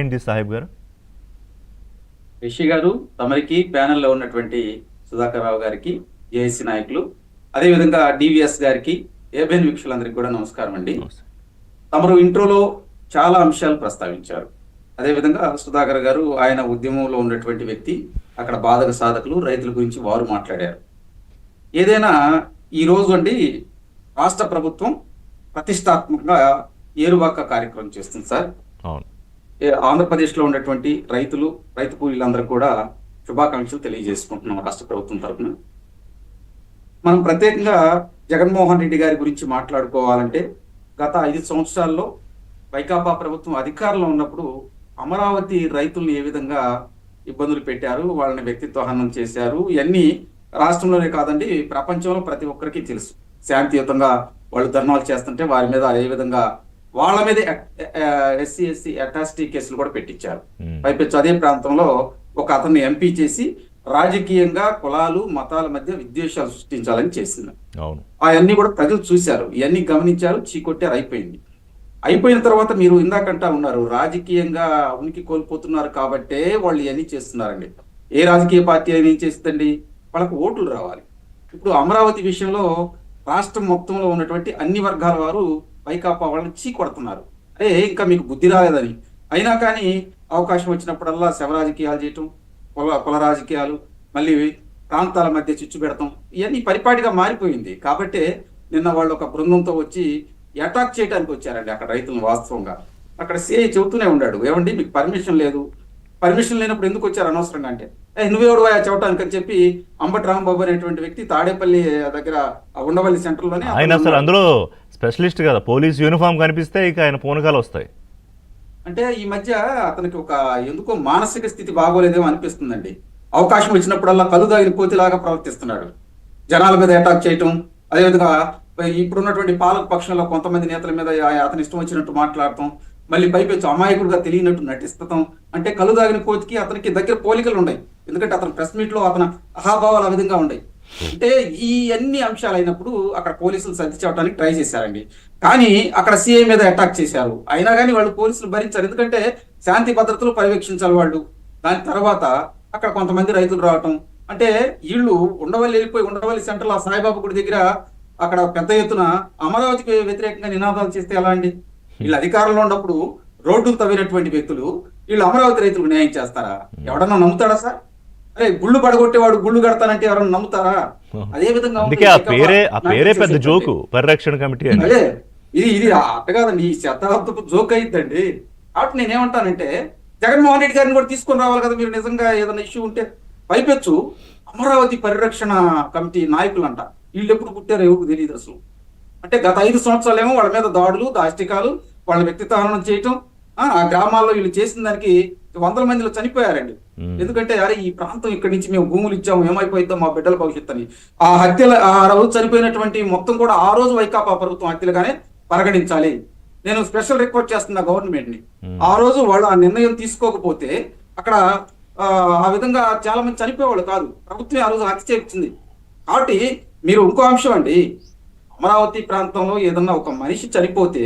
ఏంటి సాహిబ్ గారు? రిషి గారు, తమరికి ప్యానెల్లో ఉన్నటువంటి సుధాకర్ రావు గారికి, జేఏసీ నాయకులు, అదేవిధంగా డివిఎస్ గారికి, ఏబిఎన్ వీక్షకులందరికీ కూడా నమస్కారం అండి. నమస్తే. తమరు ఇంట్రోలో చాలా అంశాలు ప్రస్తావించారు. అదేవిధంగా సుధాకర్ గారు ఆయన ఉద్యమంలో ఉన్నటువంటి వ్యక్తి, అక్కడ బాధక సాధకులు, రైతుల గురించి వారు మాట్లాడారు. ఏదైనా ఈ రోజు అండి రాష్ట్ర ప్రభుత్వం ప్రతిష్టాత్మకంగా ఏరువాక కార్యక్రమం చేస్తుంది సార్. అవును. ఆంధ్రప్రదేశ్లో ఉన్నటువంటి రైతులు, రైతు కూలీలందరూ కూడా శుభాకాంక్షలు తెలియజేసుకుంటున్నాం రాష్ట్ర ప్రభుత్వం తరఫున. మనం ప్రత్యేకంగా జగన్మోహన్ రెడ్డి గారి గురించి మాట్లాడుకోవాలంటే గత 5 సంవత్సరాల్లో వైకాపా ప్రభుత్వం అధికారంలో ఉన్నప్పుడు అమరావతి రైతుల్ని ఏ విధంగా ఇబ్బందులు పెట్టారు, వాళ్ళని వ్యక్తిత్వ హననం చేశారు, ఇవన్నీ రాష్ట్రంలోనే కాదండి ప్రపంచంలో ప్రతి ఒక్కరికి తెలుసు. శాంతియుతంగా వాళ్ళు ధర్నాలు చేస్తుంటే వారి మీద ఏ విధంగా వాళ్ళ మీద ఎస్సీ అట్రాసిటీ కేసులు కూడా పెట్టించారు. పైపెచ్చు అదే ప్రాంతంలో ఒక అతన్ని ఎంపీ చేసి రాజకీయంగా కులాలు మతాల మధ్య విద్వేషాలు సృష్టించాలని చేసింది. అవన్నీ కూడా ప్రజలు చూశారు, ఇవన్నీ గమనించారు, చీకొట్టారు, అయిపోయిన తర్వాత మీరు ఇందాకంటా ఉన్నారు రాజకీయంగా ఉనికి కోల్పోతున్నారు కాబట్టే వాళ్ళు ఇవన్నీ చేస్తున్నారండి. ఏ రాజకీయ పార్టీ అయినా ఏం చేస్తుందండి, వాళ్ళకు ఓట్లు రావాలి. ఇప్పుడు అమరావతి విషయంలో రాష్ట్రం మొత్తంలో ఉన్నటువంటి అన్ని వర్గాల వారు వైకాపా వాళ్ళని చీకొడుతున్నారు. అరే ఇంకా మీకు బుద్ధి రాలేదని. అయినా కానీ అవకాశం వచ్చినప్పుడల్లా శవ రాజకీయాలు చేయటం, కుల రాజకీయాలు, మళ్ళీ ప్రాంతాల మధ్య చిచ్చు పెడతాం, ఇవన్నీ పరిపాటిగా మారిపోయింది. కాబట్టే నిన్న వాళ్ళు ఒక బృందంతో వచ్చి అటాక్ చేయడానికి వచ్చారండి అక్కడ రైతులను. వాస్తవంగా అక్కడ సిఐ చెబుతూనే ఉన్నాడు, ఏమండి మీకు పర్మిషన్ లేదు, పర్మిషన్ లేనప్పుడు ఎందుకు వచ్చారు అనవసరంగా అంటే, నువ్వెవడు చెప్పడానికి అని చెప్పి అంబటి రాంబాబు అనేటువంటి వ్యక్తి తాడేపల్లి దగ్గర ఉండవల్లి సెంటర్లోనే ఆయన అసలు అందులో స్పెషలిస్ట్ కదా, పోలీస్ యూనిఫామ్ కనిపిస్తే ఇక ఆయన పూనకాలు వస్తాయి. అంటే ఈ మధ్య అతనికి ఒక ఎందుకో మానసిక స్థితి బాగోలేదేమో అనిపిస్తుందండి. అవకాశం వచ్చినప్పుడల్లా కలు దాగిన కోతిలాగా ప్రవర్తిస్తున్నాడు, జనాల మీద అటాక్ చేయటం. అదేవిధంగా ఇప్పుడున్నటువంటి పాలక పక్షంలో కొంతమంది నేతల మీద అతని ఇష్టం వచ్చినట్టు మాట్లాడటం, మళ్ళీ పైపెచ్చు అమాయకుడుగా తెలియనట్టు నటిస్తటం. అంటే కలు దాగిన కోతికి అతనికి దగ్గర పోలికలు ఉన్నాయి. ఎందుకంటే అతని ప్రెస్ మీట్ లో అతని అహాభావాలు ఆ విధంగా ఉన్నాయి. అంటే ఈ అన్ని అంశాలు అయినప్పుడు అక్కడ పోలీసులు సర్ది చెప్పడానికి ట్రై చేశారండి. కానీ అక్కడ సిఐ మీద అటాక్ చేశారు. అయినా కానీ వాళ్ళు పోలీసులు భరించారు, ఎందుకంటే శాంతి భద్రతలు పర్యవేక్షించాలి వాళ్ళు. దాని తర్వాత అక్కడ కొంతమంది రైతులు రావటం, అంటే వీళ్ళు ఉండవల్లి సెంటర్ లో సాయిబాబా గుడి దగ్గర అక్కడ పెద్ద ఎత్తున అమరావతికి వ్యతిరేకంగా నినాదాలు చేస్తే ఎలా అండి? వీళ్ళు అధికారంలో ఉన్నప్పుడు రోడ్డులు తవ్వినటువంటి వ్యక్తులు వీళ్ళు అమరావతి రైతులకు న్యాయం చేస్తారా? ఎవడన్నా నమ్ముతాడా సార్? అరే గుళ్ళు పడగొట్టేవాడు గుళ్ళు కడతానంటే ఎవరన్నా నమ్ముతారా? అదే విధంగా పెద్ద జోకు పరిరక్షణ కమిటీ. అదే ఇది అట్ట కాదండి, ఈ శతాబ్దపు జోక్ అయిద్దండి. కాబట్టి నేనేమంటానంటే జగన్మోహన్ రెడ్డి గారిని కూడా తీసుకొని రావాలి కదా మీరు, నిజంగా ఏదైనా ఇష్యూ ఉంటే. పైపెచ్చు అమరావతి పరిరక్షణ కమిటీ నాయకులు అంట, వీళ్ళు ఎప్పుడు పుట్టారో ఎవరికి తెలియదు అసలు. అంటే గత 5 సంవత్సరాలేమో వాళ్ళ మీద దాడులు, దాష్టికాలు, వాళ్ళ వ్యక్తిత్వం చేయటం, ఆ గ్రామాల్లో వీళ్ళు చేసిన దానికి 100 మందిలో చనిపోయారండి. ఎందుకంటే అరే ఈ ప్రాంతం ఇక్కడి నుంచి మేము భూములు ఇచ్చాము, ఏమైపోయిద్దాం మా బిడ్డల భవిష్యత్తు అని. ఆ హత్యలు ఆ రోజు చనిపోయినటువంటి మొత్తం కూడా ఆ రోజు వైకాపా ప్రభుత్వం హత్యలుగానే పరిగణించాలి. నేను స్పెషల్ రిక్వెస్ట్ చేస్తున్నా గవర్నమెంట్ ని, ఆ రోజు వాళ్ళు ఆ నిర్ణయం తీసుకోకపోతే అక్కడ ఆ విధంగా చాలా మంది చనిపోయేవాళ్ళు కాదు. ప్రభుత్వం ఆ రోజు హత్య చేయించింది. కాబట్టి మీరు ఇంకో అంశం అండి, అమరావతి ప్రాంతంలో ఏదన్నా ఒక మనిషి చనిపోతే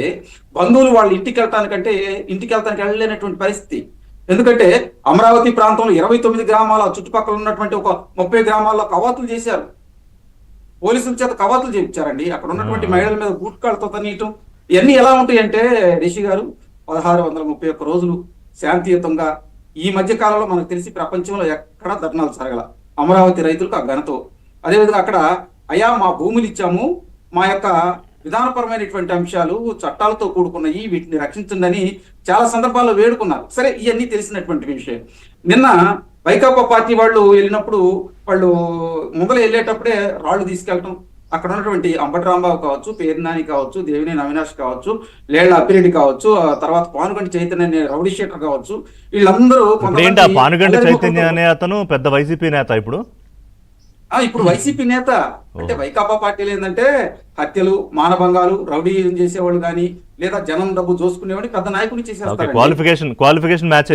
బంధువులు వాళ్ళ ఇంటికి వెళ్ళటానికి వెళ్ళలేనటువంటి పరిస్థితి. ఎందుకంటే అమరావతి ప్రాంతంలో 29 గ్రామాల చుట్టుపక్కల ఉన్నటువంటి ఒక 30 గ్రామాల్లో కవాతులు చేశారు, పోలీసుల చేత కవాతులు చేయించారండి. అక్కడ ఉన్నటువంటి మహిళల మీద గుట్కాలతో తనీయటం, ఇవన్నీ ఎలా ఉంటాయి అంటే రిషి గారు 1631 రోజులు శాంతియుతంగా ఈ మధ్య కాలంలో మనకు తెలిసి ప్రపంచంలో ఎక్కడా ధర్నాలు జరగల అమరావతి రైతులకు ఆ ఘనతో. అదేవిధంగా అక్కడ అయ్యా మా భూములు ఇచ్చాము, మా యొక్క విధానపరమైనటువంటి అంశాలు చట్టాలతో కూడుకున్నాయి, వీటిని రక్షించండి చాలా సందర్భాల్లో వేడుకున్నారు. సరే ఇవన్నీ తెలిసినటువంటి విషయం. నిన్న వైకాపా పార్టీ వాళ్ళు వెళ్ళినప్పుడు వాళ్ళు ముందర వెళ్ళేటప్పుడే రాళ్లు తీసుకెళ్ళటం, అక్కడ ఉన్నటువంటి అంబటి రాంబాబు కావచ్చు, పేర్నాని కావచ్చు, దేవినేని అవినాష్ కావచ్చు, లేళ్ల అప్పిరెడ్డి కావచ్చు, తర్వాత పానుగంటి చైతన్య రౌడీ షీటర్ కావచ్చు, వీళ్ళందరూ పానుగంటి చైతన్య అనే అతను పెద్ద వైసీపీ నేత, ఇప్పుడు వైసీపీ నేత. అంటే వైకాపా పార్టీలు ఏంటంటే హత్యలు, మానభంగాలు, రౌడీ చేసేవాళ్ళు కానీ లేదా జనం డబ్బు చూసుకునేవాడిని పెద్ద నాయకుడిని చేసేస్తారు. క్వాలిఫికేషన్ మ్యాచ్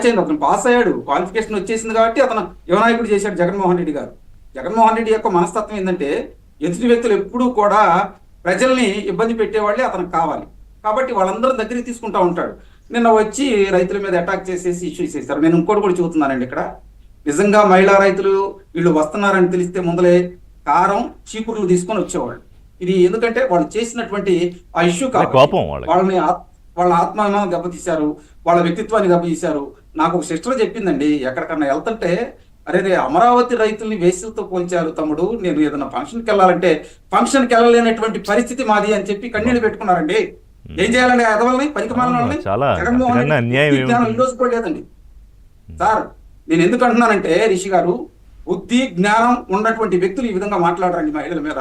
అయింది, అతను పాస్ అయ్యాడు, క్వాలిఫికేషన్ వచ్చేసింది కాబట్టి అతను యువనాయకుడు చేశాడు జగన్మోహన్ రెడ్డి గారు. జగన్మోహన్ రెడ్డి యొక్క మనస్తత్వం ఏంటంటే ఎదుటి వ్యక్తులు ఎప్పుడూ కూడా ప్రజల్ని ఇబ్బంది పెట్టేవాళ్ళే అతనికి కావాలి. కాబట్టి వాళ్ళందరూ దగ్గరికి తీసుకుంటా ఉంటాడు. నిన్న వచ్చి రైతుల మీద అటాక్ చేసేసి ఇష్యూ చేశారు. నేను ఇంకోటి కూడా చెబుతున్నానండి ఇక్కడ, నిజంగా మహిళా రైతులు వీళ్ళు వస్తున్నారని తెలిస్తే ముందలే కారం చీపుర్లు తీసుకొని వచ్చేవాళ్ళు. ఇది ఎందుకంటే వాళ్ళు చేసినటువంటి ఆ ఇష్యూ కోపం వాళ్ళని వాళ్ళ ఆత్మాభిమానం దెబ్బతీశారు, వాళ్ళ వ్యక్తిత్వాన్ని దెబ్బతీశారు. నాకు ఒక సిస్టర్ చెప్పిందండి, ఎక్కడికన్నా వెళ్తుంటే అరే అమరావతి రైతుల్ని వేసులతో పోల్చారు తమ్ముడు, నేను ఏదైనా ఫంక్షన్కి వెళ్ళాలంటే ఫంక్షన్కి వెళ్ళలేనటువంటి పరిస్థితి మాది అని చెప్పి కన్నీళ్లు పెట్టుకున్నారండి. ఏం చేయాలండి అదవల్ని పరికమాలని? జగన్మోహన్ రెడ్డి ఈ రోజు కూడా లేదండి సార్. నేను ఎందుకు అంటున్నానంటే రిషి గారు, బుద్ధి జ్ఞానం ఉన్నటువంటి వ్యక్తులు ఈ విధంగా మాట్లాడరండి మహిళల మీద.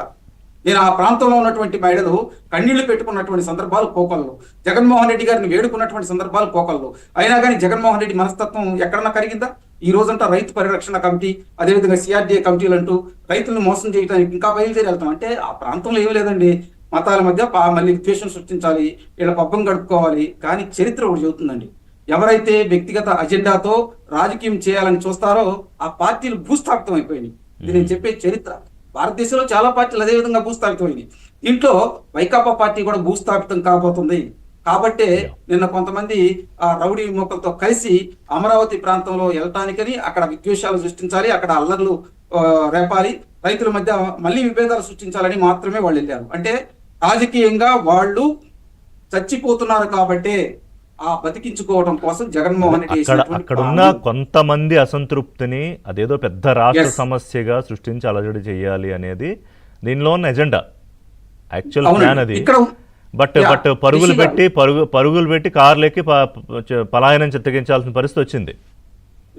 నేను ఆ ప్రాంతంలో ఉన్నటువంటి మహిళలు కన్నీళ్లు పెట్టుకున్నటువంటి సందర్భాలు కోకళ్ళు, జగన్మోహన్ రెడ్డి గారిని వేడుకున్నటువంటి సందర్భాలు కోకళ్ళు. అయినా కానీ జగన్మోహన్ రెడ్డి మనస్తత్వం ఎక్కడన్నా కరిగిందా? ఈ రోజంతా రైతు పరిరక్షణ కమిటీ, అదేవిధంగా సిఆర్డీఏ కమిటీలు అంటూ రైతులను మోసం చేయడానికి ఇంకా బయలుదేరి వెళ్తాం అంటే ఆ ప్రాంతంలో ఏమీ లేదండి. మతాల మధ్య మళ్ళీ ద్వేషం సృష్టించాలి, వీళ్ళ పబ్బం గడుపుకోవాలి. కానీ చరిత్ర ఒకటి చెబుతుందండి, ఎవరైతే వ్యక్తిగత అజెండాతో రాజకీయం చేయాలని చూస్తారో ఆ పార్టీలు భూస్థాపితం అయిపోయినాయి. ఇది నేను చెప్పే చరిత్ర. భారతదేశంలో చాలా పార్టీలు అదే విధంగా భూస్థాపితమైంది. దీంట్లో వైకాపా పార్టీ కూడా భూస్థాపితం కాబోతుంది. కాబట్టే నిన్న కొంతమంది ఆ రౌడీ మొక్కలతో కలిసి అమరావతి ప్రాంతంలో వెళ్ళటానికని అక్కడ విద్వేషాలు సృష్టించాలి, అక్కడ అల్లర్లు రేపాలి, రైతుల మధ్య మళ్ళీ విభేదాలు సృష్టించాలని మాత్రమే వాళ్ళు వెళ్ళారు. అంటే రాజకీయంగా వాళ్ళు చచ్చిపోతున్నారు కాబట్టే ఆ బతికించుకోవడం కోసం జగన్మోహన్ రెడ్డి అక్కడున్న కొంతమంది అసంతృప్తిని అదేదో పెద్ద రాష్ట్ర సమస్యగా సృష్టించి అలజడి చేయాలి అనేది దీనిలో ఉన్న ఎజెండా, యాక్చువల్ ప్లాన్ అది. బట్ పరుగులు పెట్టి కార్లెక్కి పలాయనం చిత్తగించాల్సిన పరిస్థితి వచ్చింది.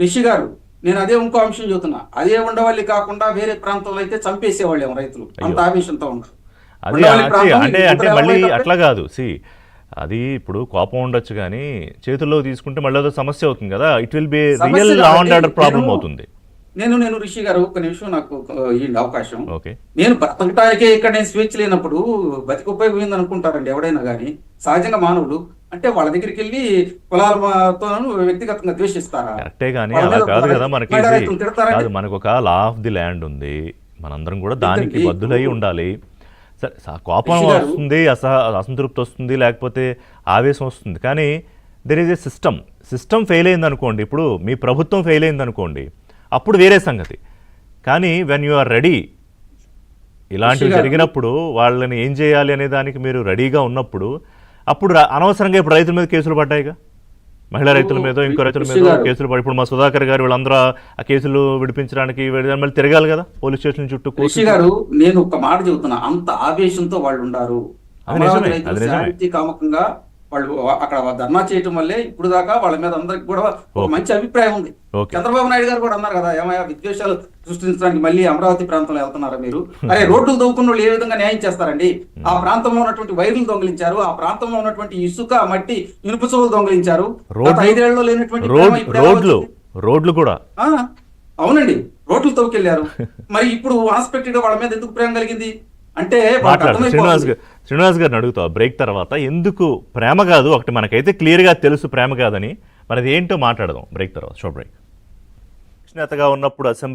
రిషి గారు, నేను అదే ఇంకో అంశం చెబుతున్నా, అదే ఉండవల్లి కాకుండా వేరే ప్రాంతంలో అయితే చంపేసేవాళ్ళేమో రైతులు, అంత ఆవేశంతో ఉన్నారు. అంటే మళ్ళీ అట్లా కాదు, అది ఇప్పుడు కోపం ఉండొచ్చు కానీ చేతుల్లో తీసుకుంటే మళ్ళీ అదో సమస్య అవుతుంది కదా. It will be real law and order problem అవుతుంది. నేను రిషి గారు ఒక నిమిషం నాకు ఈ అవకాశం. నేను బ్రతకటానికే ఇక్కడ నేను స్వేచ్ఛ లేనప్పుడు బతికి ఉపయోగమైంది అనుకుంటారండి ఎవడైనా కానీ. సహజంగా మానవులు అంటే వాళ్ళ దగ్గరికి వెళ్ళి కులాలతో వ్యక్తిగతంగా ద్వేషిస్తారా? కరెక్టే కానీ అలా కాదు కదా. మనకు ఒక లా ఆఫ్ ది ల్యాండ్ ఉంది, మనందరం కూడా దానికి బద్దులై ఉండాలి. సరే, కోపం వస్తుంది, అసంతృప్తి వస్తుంది, లేకపోతే ఆవేశం వస్తుంది, కానీ there is a system fail అయింది అనుకోండి, ఇప్పుడు మీ ప్రభుత్వం ఫెయిల్ అయింది అనుకోండి, అప్పుడు వేరే సంగతి. కానీ వెన్ యు ఆర్ రెడీ, ఇలాంటివి జరిగినప్పుడు వాళ్ళని ఏం చేయాలి అనే దానికి మీరు రెడీగా ఉన్నప్పుడు, అప్పుడు అనవసరంగా ఇప్పుడు రైతుల మీద కేసులు పడ్డాయిగా, మహిళా రైతుల మీద, ఇంకో రైతుల మీద కేసులు పడి, ఇప్పుడు మా సుధాకర్ గారు వీళ్ళందరూ ఆ కేసులు విడిపించడానికి మళ్ళీ తిరగాలి కదా పోలీస్ స్టేషన్ చుట్టూ. రిషి గారు, నేను ఒక మాట చెబుతున్నా, అంత ఆవేశంతో వాళ్ళు ఉన్నారు. కామకంగా వాళ్ళు అక్కడ ధర్నా చేయటం వల్లే ఇప్పుడు దాకా వాళ్ళ మీద అందరికి కూడా ఒక మంచి అభిప్రాయం ఉంది. చంద్రబాబు నాయుడు గారు కూడా అన్నారు కదా, ఏమయ్యా విద్వేషాలు సృష్టించడానికి మళ్ళీ అమరావతి ప్రాంతంలో వెళ్తున్నారా మీరు? అరే రోడ్లు దొంగకున్న వాళ్ళు ఏ విధంగా న్యాయం చేస్తారండి? ఆ ప్రాంతంలో ఉన్నటువంటి వైర్లు దొంగిలించారు, ఆ ప్రాంతంలో ఉన్నటువంటి ఇసుక, మట్టి, ఇనుప చోవులు దొంగిలించారు. 5 ఏళ్లలో లేనటువంటి రోడ్లు కూడా అవునండి, రోడ్లు తవ్వుకెళ్లారు. మరి ఇప్పుడు అన్ఎక్స్పెక్టెడ్ గా వాళ్ళ మీద ఎందుకు ప్రేమ కలిగింది అంటే? శ్రీనివాస్ గారిని అడుగుతా బ్రేక్ తర్వాత, ఎందుకు ప్రేమ కాదు, ఒకటి మనకైతే క్లియర్గా తెలుసు ప్రేమ కాదని, మనది ఏంటో మాట్లాడదాం బ్రేక్ తర్వాత. Show break. నేతగా ఉన్నప్పుడు అసెంబ్లీ